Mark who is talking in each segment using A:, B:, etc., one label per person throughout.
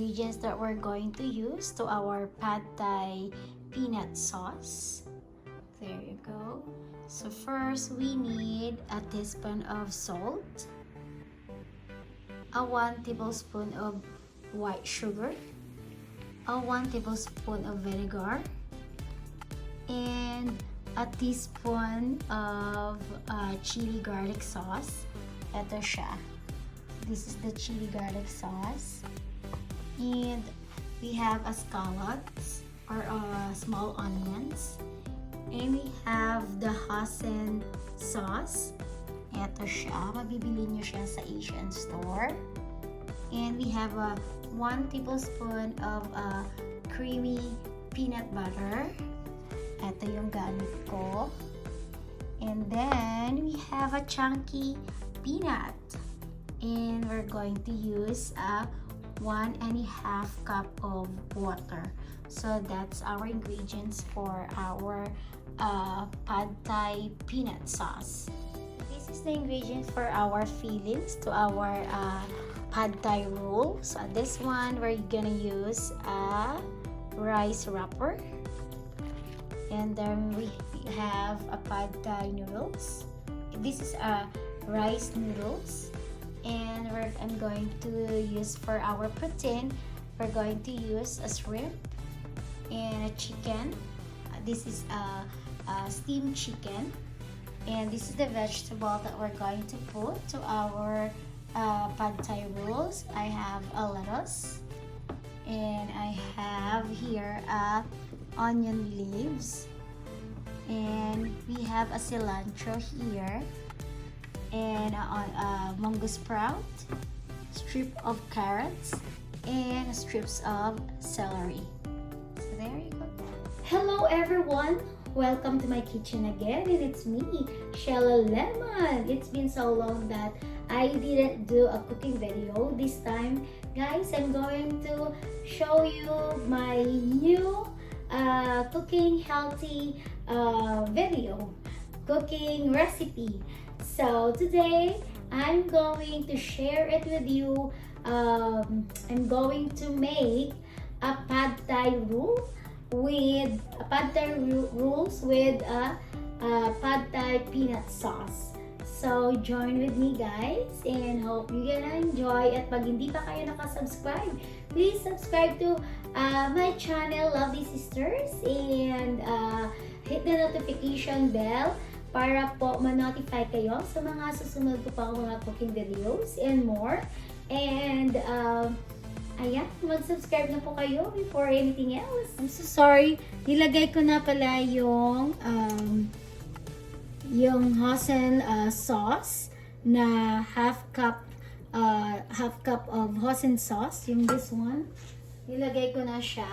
A: ingredients that we're going to use to our pad thai peanut sauce. There you go. So first we need a teaspoon of salt, a 1 tablespoon of white sugar, a 1 tablespoon of vinegar, and a teaspoon of chili garlic sauce. Ito siya. This is the chili garlic sauce. And we have scallops or small onions. And we have the HOISIN sauce. Ito siya. Mabibili nyo siya sa Asian store. And we have a 1 tablespoon of creamy peanut butter. Ito yung gamit ko. And then, we have a chunky peanut. And we're going to use a 1.5 cup of water. So, that's our ingredients for our pad thai peanut sauce. This is the ingredients for our fillings to our pad thai roll. So, this one, we're gonna use a rice wrapper. And then we have a pad thai noodles. This is a rice noodles. And I'm going to use for our protein, we're going to use a shrimp and a chicken. This is a steamed chicken. And this is the vegetable that we're going to put to our pad thai rolls. I have a lettuce. And I have here onion leaves, and we have a cilantro here, and a mango sprout, strip of carrots, and strips of celery. So there you go. Hello everyone, welcome to my kitchen again, and it's me, Sheila Lemon. It's been so long that I didn't do a cooking video. This time, guys, I'm going to show you my new cooking healthy video, cooking recipe. So today, I'm going to share it with you. I'm going to make a pad thai roll with rolls with a pad thai peanut sauce. So, join with me guys, and hope you're gonna enjoy. At pag hindi pa kayo nakasubscribe, please subscribe to my channel, Lovely Sisters, and hit the notification bell para po ma-notify kayo sa mga susunod ko pang mga cooking videos and more. And, ayan, mag-subscribe na po kayo before anything else. I'm so sorry, nilagay ko na pala yung HOISIN sauce na half cup of HOISIN sauce, yung this one. Nilagay ko na siya.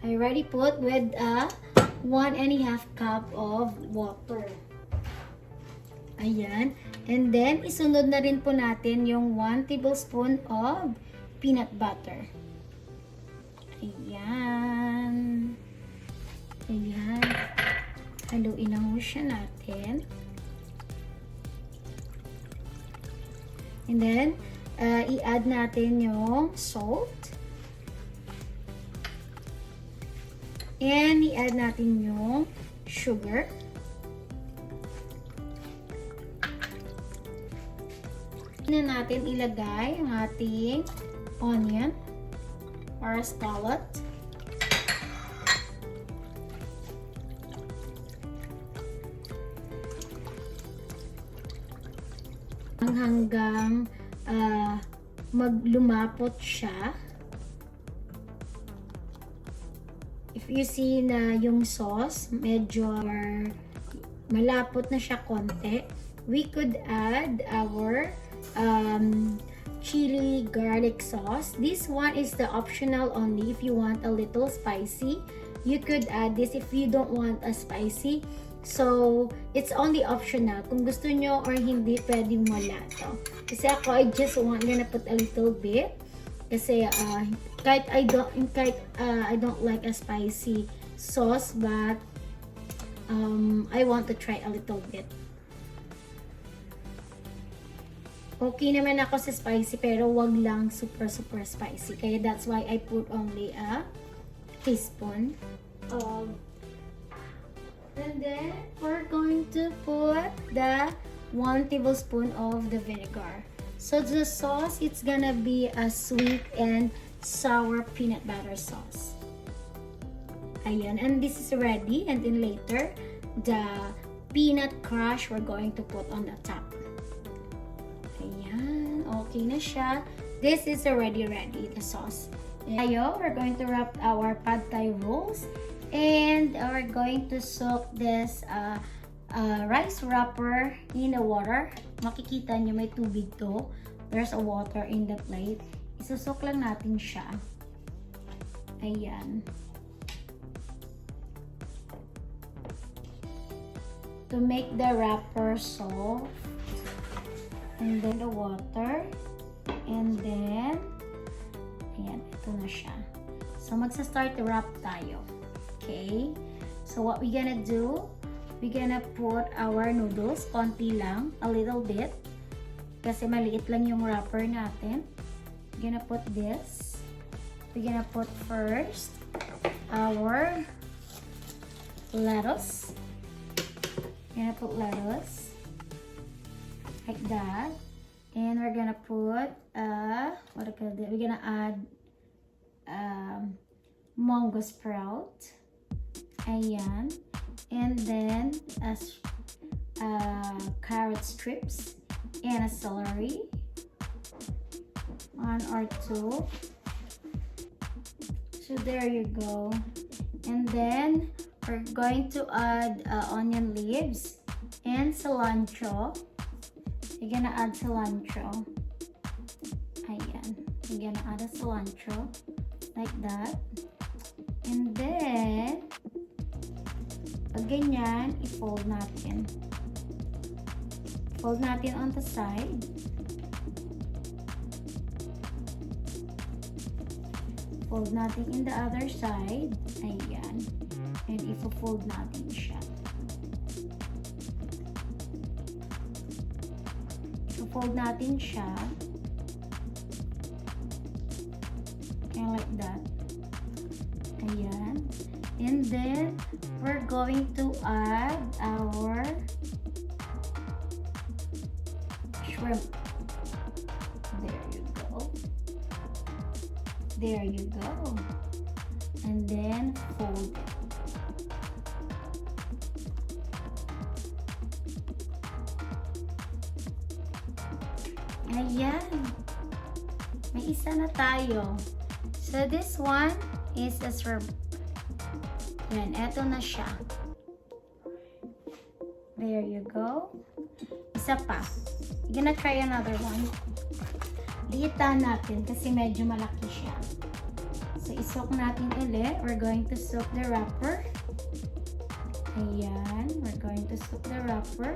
A: I already put with 1.5 cup of water. Ayan. And then, isunod na rin po natin yung 1 tablespoon of peanut butter. Ayan. Ayan. Haluin lang mo siya natin. And then, i-add natin yung salt. And i-add natin yung sugar. Na natin ilagay ang ating onion or scallop. Hanggang maglumapot siya. If you see na yung sauce medyo malapot na siya konti, we could add our chili garlic sauce. This one is the optional only. If you want a little spicy, you could add this. If you don't want a spicy, so it's only optional. Kung gusto nyo or hindi, pwedeng wala to. Kasi ako, I just gonna put a little bit. Kasi kahit I don't like a spicy sauce, but I want to try a little bit. Okay naman ako sa spicy, pero wag lang super spicy. Kaya that's why I put only a teaspoon of. And then we're going to put the 1 tablespoon of the vinegar. So the sauce, it's gonna be a sweet and sour peanut butter sauce. Ayan, and this is ready. And then later, the peanut crush we're going to put on the top. Ayan, okay na siya. This is already ready, the sauce. Ayo, we're going to wrap our pad thai rolls. And we're going to soak this rice wrapper in the water. Makikita nyo may tubig to. There's a water in the plate. Isusok lang natin siya. Ayan. To make the wrapper soft. And then the water. And then, ayan, ito na siya. So, magsa-start to wrap tayo. Okay, so what we're gonna do, we're gonna put our noodles, konti lang, a little bit, kasi maliit lang yung wrapper natin. We're gonna put this. We're gonna put first our lettuce. We're gonna put lettuce like that, and we're gonna put what I call it? We're gonna add mango sprout. Ayan. And then carrot strips and a celery. 1 or 2. So there you go. And then we're going to add onion leaves and cilantro. You're gonna add cilantro. Ayan. You're gonna add a cilantro like that. And then pag ganyan, i-fold natin. Fold natin on the side. Fold natin in the other side. Ayan. And i-fold natin siya. I-fold natin siya. Kaya like that. Ayan. And then, we're going to add our shrimp. There you go. There you go. And then, fold it. Ayan. May isa na tayo. So, this one is a shrimp. Yan, eto na siya. There you go. Isa pa. We're gonna try another one. Liitan natin kasi medyo malaki siya. So, isok natin ulit. We're going to soak the wrapper. Ayan. We're going to soak the wrapper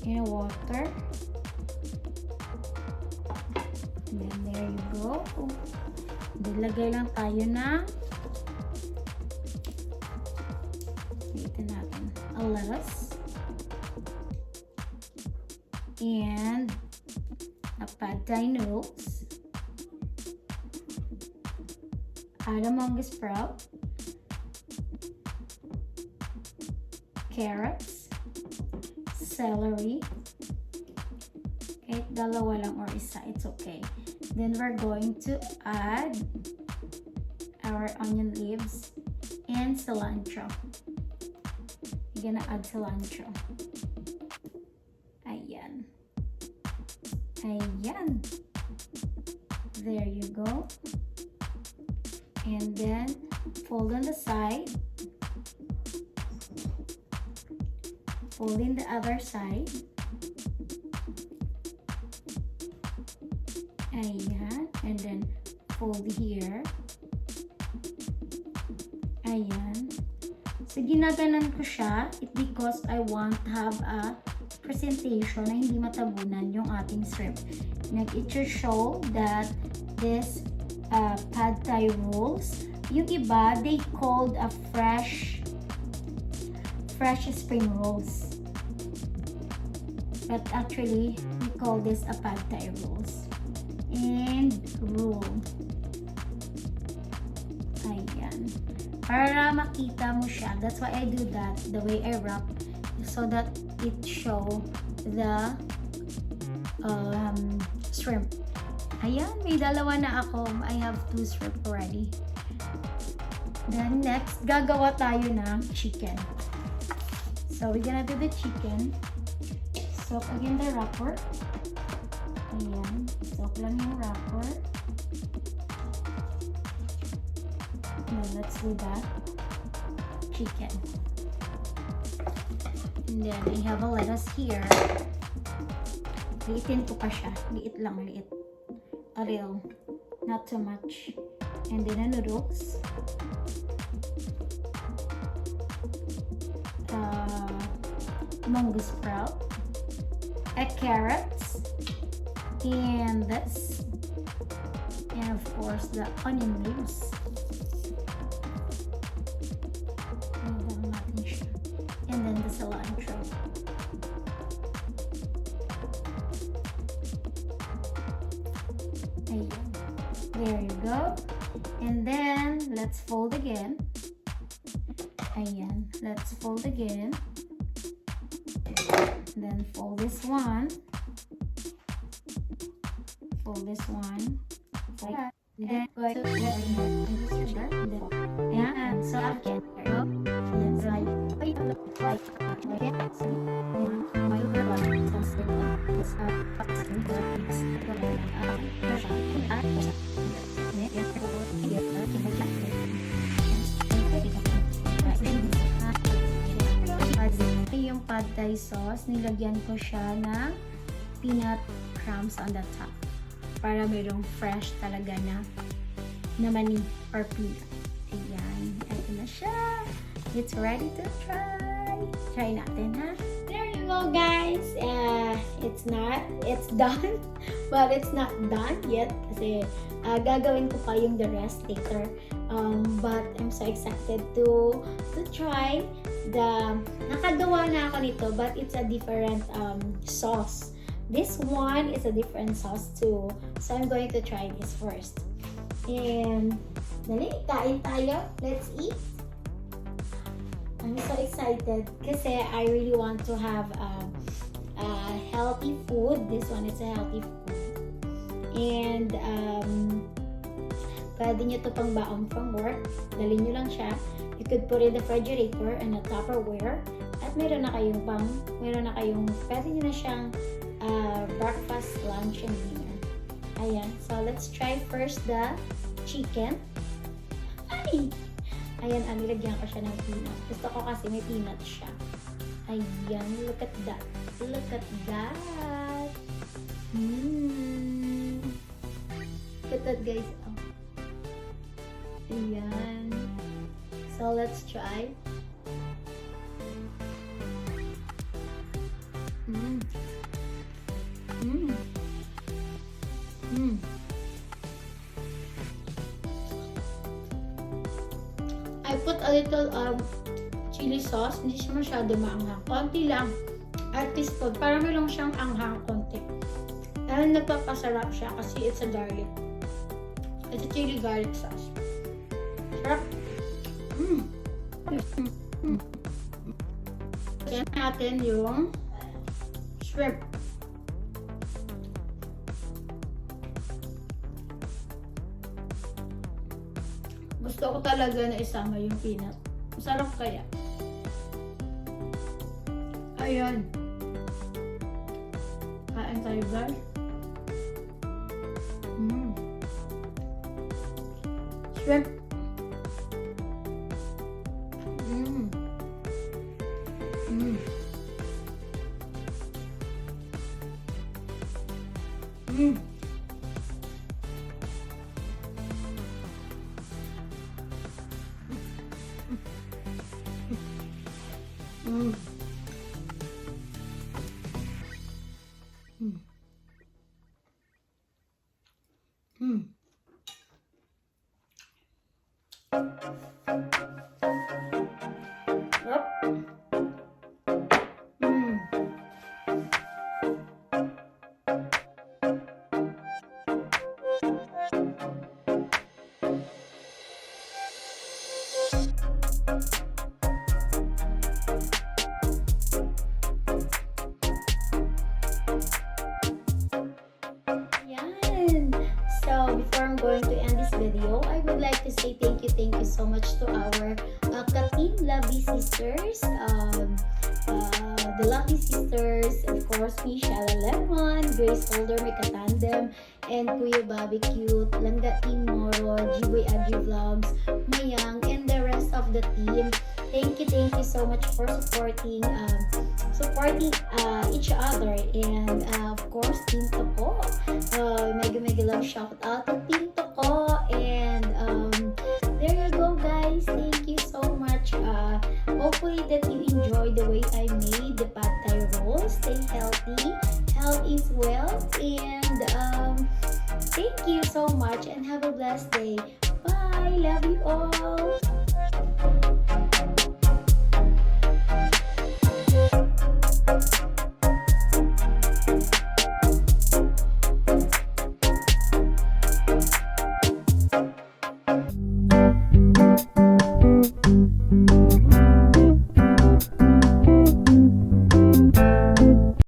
A: in water. And then, there you go. Dilagay lang tayo na a lettuce and a pad thai noodles, add a mango sprout, carrots, celery, kahit dalawa lang or isa, it's okay. Then we're going to add our onion leaves and cilantro. Gonna add cilantro. Ayan. Ayan. There you go. And then fold on the side. Fold in the other side. Ayan. And then fold here. Ayan. So, ginaganan ko siya because I want to have a presentation na hindi matabunan yung ating shrimp. It should show that this pad thai rolls, yung iba, they called a fresh spring rolls. but actually we call this a pad thai rolls. And roll. Ayan. Para makita mo siya. That's why I do that, the way I wrap, so that it show the shrimp. Ayan, may dalawa na ako. I have 2 shrimp already. Then next, gagawa tayo ng chicken. So we're gonna do the chicken. Soak again the wrapper. Ayan, soak lang yung wrapper. Now let's do that chicken. And then I have a lettuce here. Liitin ko pa siya. Liit lang, liit. A little. Not too much. And then the noodles. Mungo sprout. A carrots. And this. And of course the onion leaves. And then the cilantro. Ayan. There you go. And then let's fold again. Ayan. Let's fold again. Then fold this one. Fold this one. Like that. And go to and so again. And so yung pad thai sauce, nilagyan ko siya ng peanut crumbs on the top para mayroong fresh talaga na mani or peanut. Ayan, ito na siya. It's ready to try. Try natin, ha? There you go, guys. It's done, but it's not done yet kasi gagawin ko pa yung the rest later. But I'm so excited to try nakagawa na ako nito, but it's a different sauce. This one is a different sauce too. So I'm going to try this first. And dali, kain tayo. Let's eat. I'm so excited kasi I really want to have healthy food. This one is a healthy food. And pwede nyo ito pang baon from work. Dali nyo lang siya. You could put in the refrigerator and a Tupperware. At meron na kayong pwede nyo na siyang breakfast, lunch, and dinner. Ayan. So let's try first the chicken. Ay! Ayan, nilagyan ko siya ng peanut. Gusto ko kasi may peanut siya. Ayan, look at that. Look at that. Look at that, guys. Oh. Ayan. So, let's try. I put a little chili sauce. Hindi siya masyado maanghang. Konti lang. At teaspoon. Para mayroong siyang anghang konti. Dahil nagpapasarap siya kasi it's a garlic. It's a chili garlic sauce. Sarap. Kaya natin yung shrimp. Gusto ko talaga na isama yung peanut. Masarap kaya. Ayan. Kain tayo, guys. Shrimp. going to end this video. I would like to say thank you so much to our ka-team lovely sisters. The lucky sisters, of course, me, Sheila Lemon, Grace Holder, may katandem, and Kuya Bobby Cute, Langga Team Moro, G-Boy Adri Vlogs, Mayang, and the rest of the team. Thank you so much for supporting each other, and of course, Team Toko. Mega love shout out to Team Toko, and there you go, guys. Thank you so much. Hopefully that you enjoy the way I made the pad thai roll. Stay healthy. Health is wealth. And thank you so much and have a blessed day. Bye. Love you all.